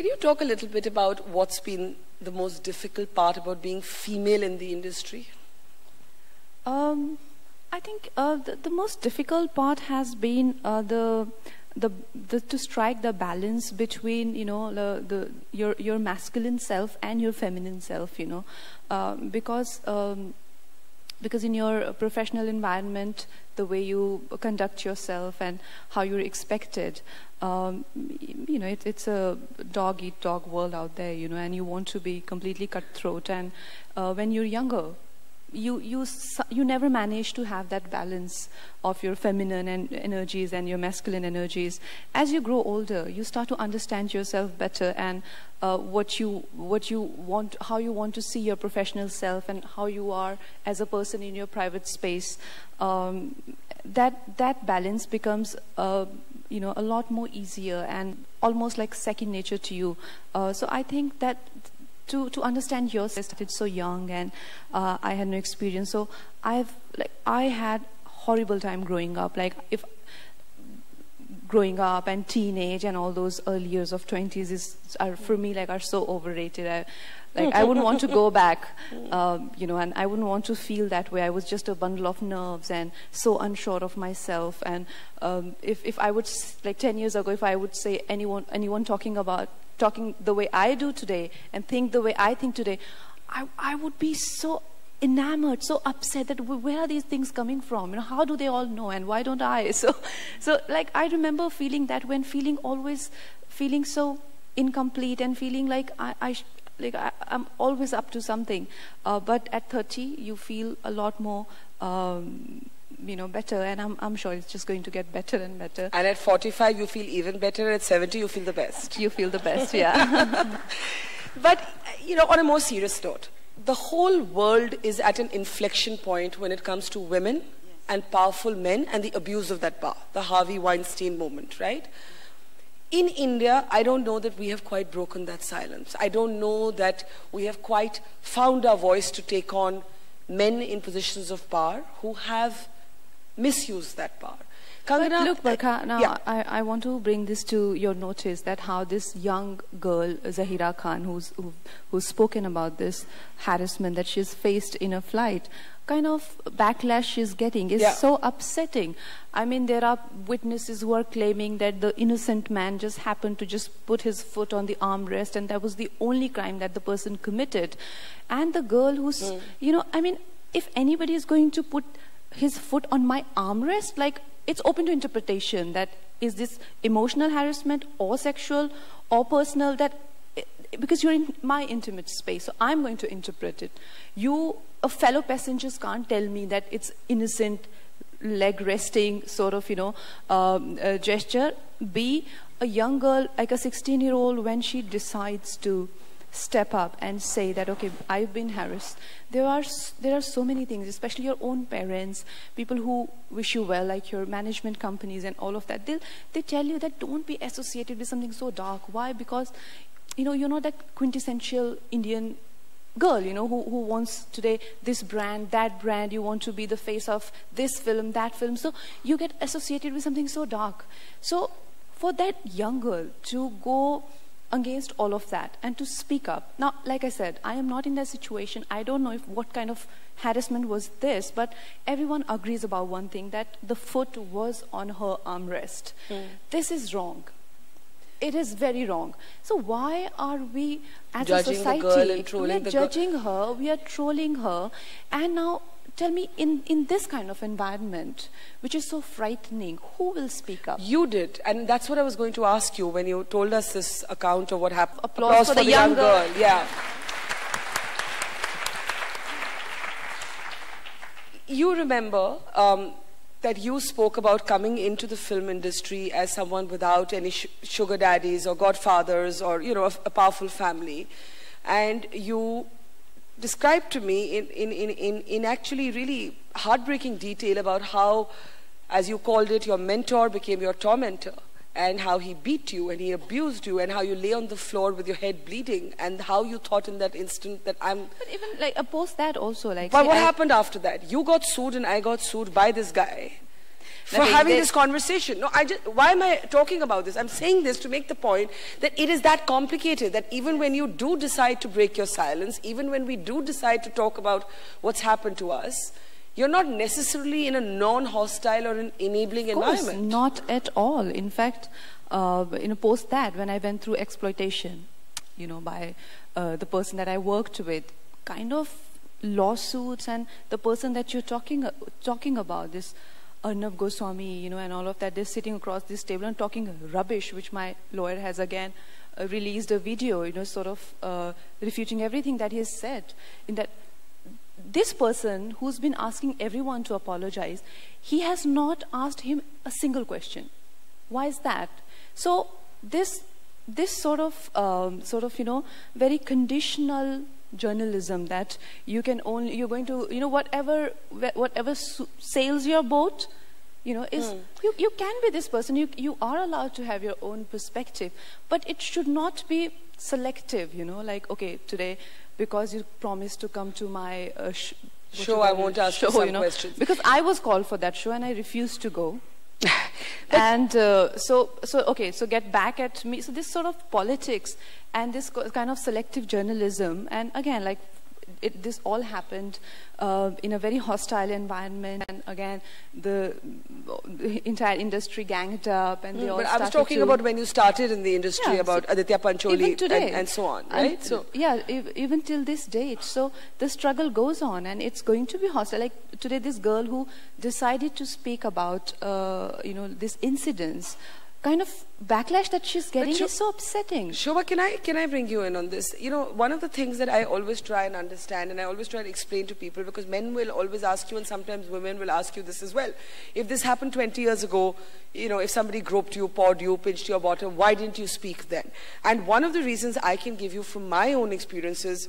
Can you talk a little bit about what's been the most difficult part about being female in the industry? I think the most difficult part has been to strike the balance between, you know, your masculine self and your feminine self, you know, because in your professional environment, the way you conduct yourself and how you're expected, you know, it's a dog-eat-dog world out there, you know, and you want to be completely cutthroat. And when you're younger, you never manage to have that balance of your feminine energies and your masculine energies. As you grow older, you start to understand yourself better, and what you want, how you want to see your professional self, and how you are as a person in your private space. That balance becomes you know, a lot more easier and almost like second nature to you. So I think that to understand yourself, I started so young, and I had no experience. So I had horrible time growing up. Like, growing up and teenage and all those early years of 20s are for me are so overrated. I wouldn't want to go back, you know, and I wouldn't want to feel that way. I was just a bundle of nerves and so unsure of myself. And if I would, like 10 years ago, if I would say anyone talking the way I do today and think the way I think today, I would be so enamored, so upset that where are these things coming from? You know, how do they all know, and why don't I? So like, I remember feeling that, when always feeling so incomplete and feeling like I'm always up to something. But at 30, you feel a lot more, you know, better, and I'm sure it's just going to get better and better. And at 45, you feel even better. At 70, you feel the best. You feel the best, yeah. But, you know, on a more serious note, the whole world is at an inflection point when it comes to women and powerful men and the abuse of that power, the Harvey Weinstein moment, right? In India, I don't know that we have quite broken that silence. I don't know that we have quite found our voice to take on men in positions of power who have misused that power. Kangana, look, Barkha, now yeah. I want to bring this to your notice, that how this young girl, Zaira Khan, who's spoken about this harassment that she's faced in a flight, kind of backlash she's getting is so upsetting. I mean, there are witnesses who are claiming that the innocent man just happened to just put his foot on the armrest, and that was the only crime that the person committed. And the girl who's, you know, I mean, if anybody is going to put his foot on my armrest, like, it's open to interpretation. That is this emotional harassment or sexual or personal, that because you're in my intimate space, so I'm going to interpret it. You, a fellow passengers, can't tell me that it's innocent leg resting sort of, you know, gesture. B, a young girl, like a 16-year-old, when she decides to step up and say that, okay, I've been harassed. There are so many things, especially your own parents, people who wish you well, like your management companies and all of that. They tell you that don't be associated with something so dark. Why? Because, you know, you're not that quintessential Indian girl, you know, who wants today this brand, that brand. You want to be the face of this film, that film. So you get associated with something so dark. So for that young girl to go against all of that and to speak up. Now, like I said, I am not in that situation. I don't know what kind of harassment was this, but everyone agrees about one thing, that the foot was on her armrest. This is wrong. It is very wrong. So why are we, as judging a society, the girl and trolling we are judging her, we are trolling her, and now tell me, in this kind of environment, which is so frightening, who will speak up? You did, and that's what I was going to ask you when you told us this account of what happened. Applause for the young girl. Yeah. You remember that you spoke about coming into the film industry as someone without any sugar daddies or godfathers or, you know, a powerful family, and you described to me in actually really heartbreaking detail about how, as you called it, your mentor became your tormentor, and how he beat you and he abused you, and how you lay on the floor with your head bleeding, and how you thought in that instant that I'm... But even like post that also, like... But what happened after that? You got sued and I got sued by this guy. for having this conversation. No, why am I talking about this? I'm saying this to make the point that it is that complicated, that even when you do decide to break your silence, even when we do decide to talk about what's happened to us, you're not necessarily in a non-hostile or an enabling environment. Not at all. In fact, post that, when I went through exploitation, by the person that I worked with, kind of lawsuits, and the person that you're talking about, this Arnab Goswami, and all of that, they're sitting across this table and talking rubbish, which my lawyer has again released a video, sort of refuting everything that he has said. In that, this person who's been asking everyone to apologize, he has not asked him a single question. Why is that? So this sort of very conditional journalism, that you're going to, whatever sails your boat, is you can be this person. You are allowed to have your own perspective, but it should not be selective. Like, okay, today, because you promised to come to my show, I won't ask you some questions. Because I was called for that show and I refused to go. And so get back at me. So this sort of politics and this kind of selective journalism, and again, like, this all happened in a very hostile environment, and again, the entire industry ganged up, and they all. But I was talking about when you started in the industry, about Aditya Pancholi and so on, right? And, so even till this date, so the struggle goes on, and it's going to be hostile. Like today, this girl who decided to speak about this incidents, kind of backlash that she's getting is so upsetting. Shobha, can I bring you in on this? One of the things that I always try and understand, and I always try to explain to people, because men will always ask you, and sometimes women will ask you this as well. If this happened 20 years ago, if somebody groped you, pawed you, pinched your bottom, why didn't you speak then? And one of the reasons I can give you from my own experiences,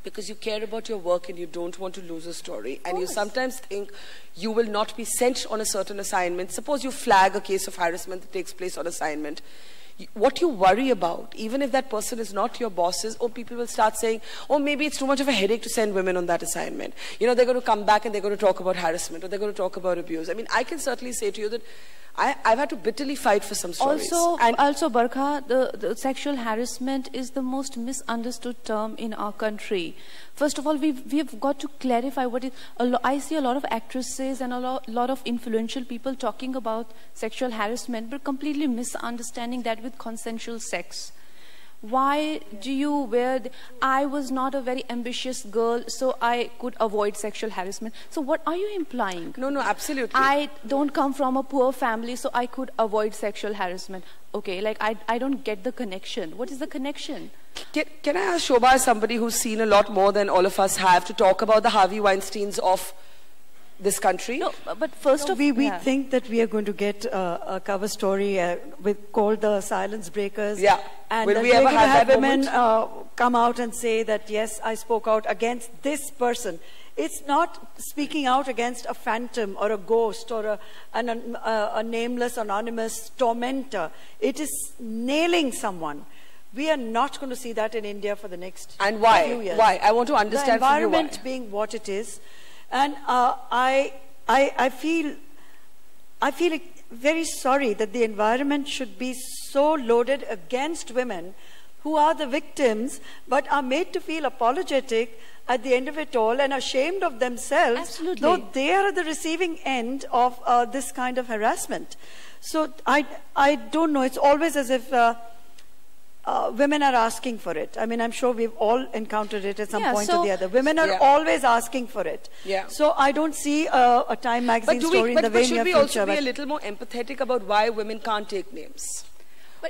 because you care about your work and you don't want to lose a story, and you sometimes think you will not be sent on a certain assignment. Suppose you flag a case of harassment that takes place on assignment. What you worry about, even if that person is not your bosses, or people will start saying, oh, maybe it's too much of a headache to send women on that assignment. They're going to come back and they're going to talk about harassment, or they're going to talk about abuse. I mean, I can certainly say to you that I've had to bitterly fight for some stories. Also, Barkha, the sexual harassment is the most misunderstood term in our country. First of all, we've got to clarify what is. I see a lot of actresses and a lot of influential people talking about sexual harassment, but completely misunderstanding that with consensual sex. Why do you wear... I was not a very ambitious girl, so I could avoid sexual harassment. So what are you implying? No, absolutely. I don't come from a poor family, so I could avoid sexual harassment. Okay, like I don't get the connection. What is the connection? Can I ask Shobha, as somebody who's seen a lot more than all of us have, to talk about the Harvey Weinsteins of this country? No, but first of all, we think that we are going to get a cover story called The Silence Breakers. Yeah. And will we ever have that women come out and say that, yes, I spoke out against this person. It's not speaking out against a phantom or a ghost or a nameless, anonymous tormentor. It is nailing someone. We are not going to see that in India for the next few years. Why? I want to understand the environment from you why. Being what it is. And I feel very sorry that the environment should be so loaded against women who are the victims, but are made to feel apologetic at the end of it all and ashamed of themselves. Absolutely. Though they are at the receiving end of this kind of harassment. So I don't know. It's always as if women are asking for it. I mean, I'm sure we've all encountered it at some point or the other. Women are always asking for it. Yeah. So I don't see a Time magazine story in the very near future. But should we also be a little more empathetic about why women can't take names?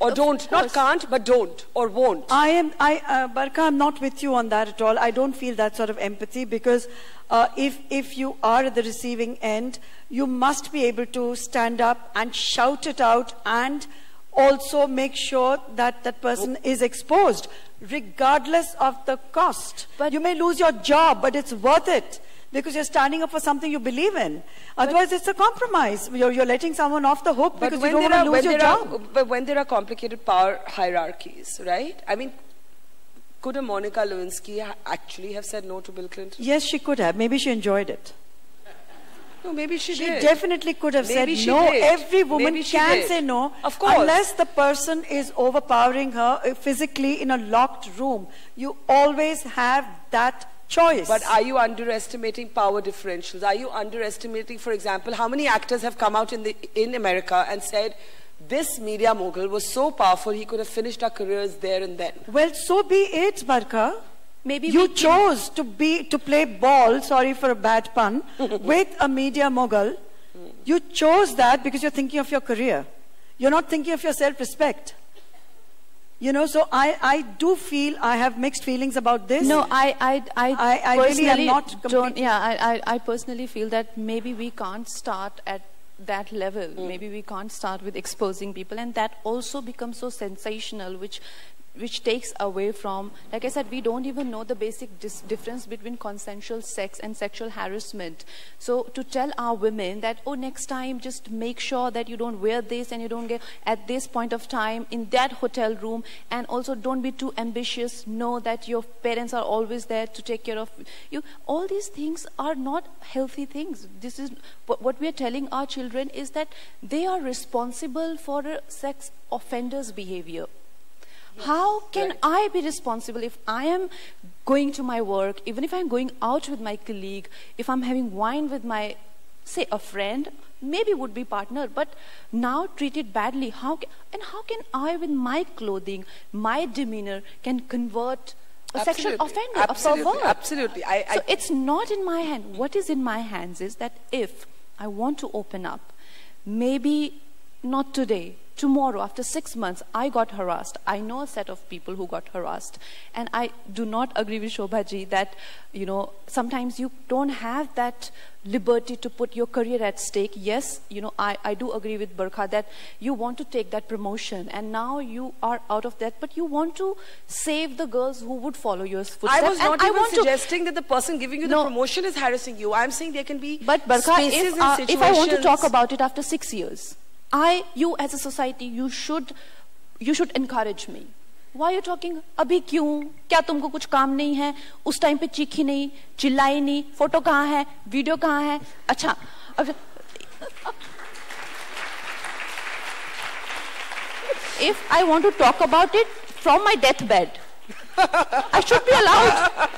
Or don't, not can't, but don't, or won't. Barkha, I'm not with you on that at all. I don't feel that sort of empathy, because if you are at the receiving end, you must be able to stand up and shout it out, and also make sure that that person is exposed, regardless of the cost. But you may lose your job, but it's worth it, because you're standing up for something you believe in. Otherwise, it's a compromise. You're letting someone off the hook because you don't want to lose your job. But when there are complicated power hierarchies, right? I mean, could a Monica Lewinsky actually have said no to Bill Clinton? Yes, she could have. Maybe she enjoyed it. No, maybe she did. She definitely could have Maybe said she no. did. Every woman Maybe she can did. say no. Of course. Unless the person is overpowering her physically in a locked room. You always have that choice. But are you underestimating power differentials? Are you underestimating, for example, how many actors have come out in America and said, this media mogul was so powerful, he could have finished our careers there and then? Well, so be it, Barkha. Maybe you chose to play ball, sorry for a bad pun, with a media mogul. You chose that because you're thinking of your career. You're not thinking of your self-respect. You know, so I do feel I have mixed feelings about this. No, I really am not I personally feel that maybe we can't start at that level. Maybe we can't start with exposing people, and that also becomes so sensational, which takes away from, like I said, we don't even know the basic difference between consensual sex and sexual harassment. So to tell our women that, oh, next time just make sure that you don't wear this and you don't get at this point of time in that hotel room, and also don't be too ambitious, know that your parents are always there to take care of you. All these things are not healthy things. This is what we are telling our children, is that they are responsible for a sex offender's behavior. How can I be responsible if I am going to my work, even if I'm going out with my colleague, if I'm having wine with my, say, a friend, maybe would-be partner, but now treated badly? How can I, with my clothing, my demeanor, can convert a sexual offender, a pervert? Absolutely. So it's not in my hand. What is in my hands is that if I want to open up, maybe not today, tomorrow, after 6 months, I got harassed. I know a set of people who got harassed. And I do not agree with Shobha ji that, you know, sometimes you don't have that liberty to put your career at stake. Yes, you know, I do agree with Barkha that you want to take that promotion and now you are out of that, but you want to save the girls who would follow your footsteps. I was not even suggesting that the person giving you the promotion is harassing you. I'm saying there can be spaces and situations. If I want to talk about it after 6 years, you as a society, you should encourage me. Why are you talking? अभी क्यों? क्या तुमको कुछ काम नहीं है? उस time पे चीखी नहीं, चिल्लाई नहीं, फोटो कहाँ है, वीडियो कहाँ है? अच्छा, if I want to talk about it from my deathbed, I should be allowed.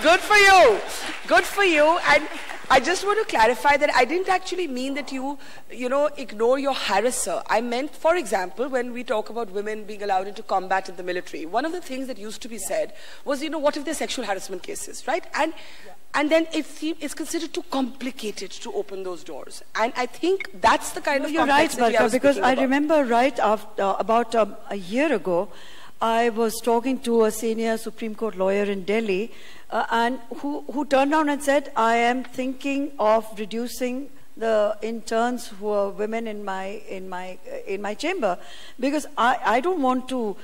Good for you. Good for you. And I just want to clarify that I didn't actually mean that you ignore your harasser. I meant, for example, when we talk about women being allowed into combat in the military, one of the things that used to be said was, what if they're sexual harassment cases, right? And then it's considered too complicated to open those doors. And I think that's the kind of complexity you're right, Barkha, because I about. remember right after, about a year ago, I was talking to a senior Supreme Court lawyer in Delhi, and who turned around and said, I am thinking of reducing the interns who are women in my chamber, because I don't want to,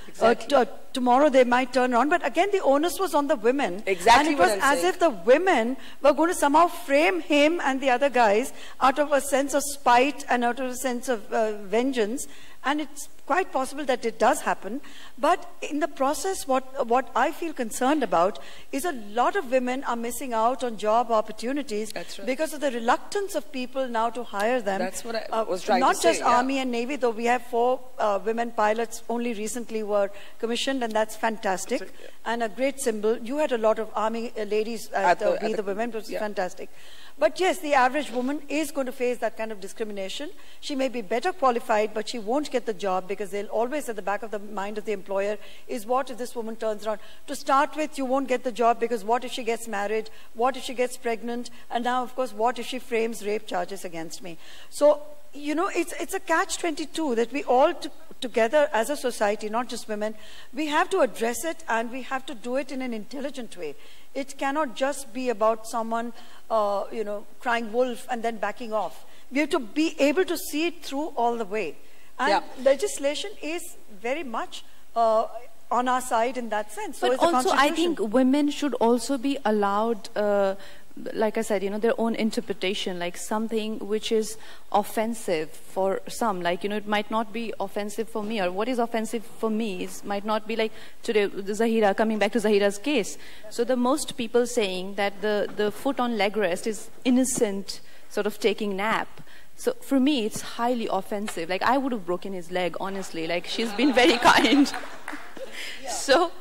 tomorrow they might turn around, but again the onus was on the women. Exactly. And it was as if the women were going to somehow frame him and the other guys out of a sense of spite and out of a sense of vengeance. And it's quite possible that it does happen. But in the process, what I feel concerned about is a lot of women are missing out on job opportunities. That's right. Because of the reluctance of people now to hire them. That's what I was trying to say. Not just Army and Navy, though we have 4 women pilots only recently were commissioned, and that's fantastic. And a great symbol. You had a lot of Army ladies at We the Women, which was fantastic. But yes, the average woman is going to face that kind of discrimination. She may be better qualified, but she won't get the job because they'll always at the back of the mind of the employer is, what if this woman turns around? To start with, you won't get the job because what if she gets married? What if she gets pregnant? And now, of course, what if she frames rape charges against me? So, it's a catch-22 that we all together as a society, not just women, we have to address it, and we have to do it in an intelligent way. It cannot just be about someone, crying wolf and then backing off. We have to be able to see it through all the way. And legislation is very much on our side in that sense. So but also, I think women should also be allowed, like I said, their own interpretation, like something which is offensive for some, like, it might not be offensive for me, or what is offensive for me might not be like today, Zahira, coming back to Zahira's case. So the most people saying that the foot on leg rest is innocent sort of taking nap. So for me, it's highly offensive. Like, I would have broken his leg, honestly. Like, she's been very kind. So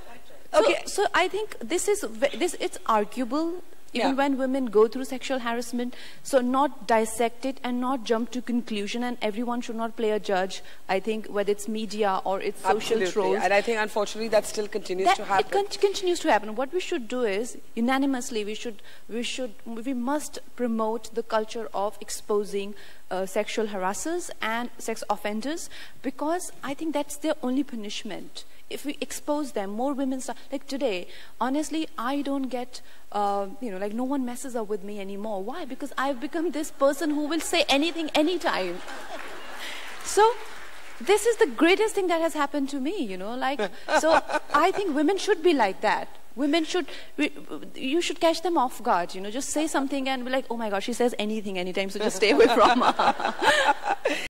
I think it's arguable, even when women go through sexual harassment. So not dissect it and not jump to conclusion, and everyone should not play a judge, I think, whether it's media or it's social trolls. And I think, unfortunately, that still continues to happen. It continues to happen. What we should do is, unanimously, we must promote the culture of exposing sexual harassers and sex offenders, because I think that's their only punishment. If we expose them, more women start. Like today, honestly, I don't get, like no one messes up with me anymore. Why? Because I've become this person who will say anything, anytime. So this is the greatest thing that has happened to me, so I think women should be like that. Women you should catch them off guard, just say something and be like, oh my gosh, she says anything, anytime, so just stay away from her.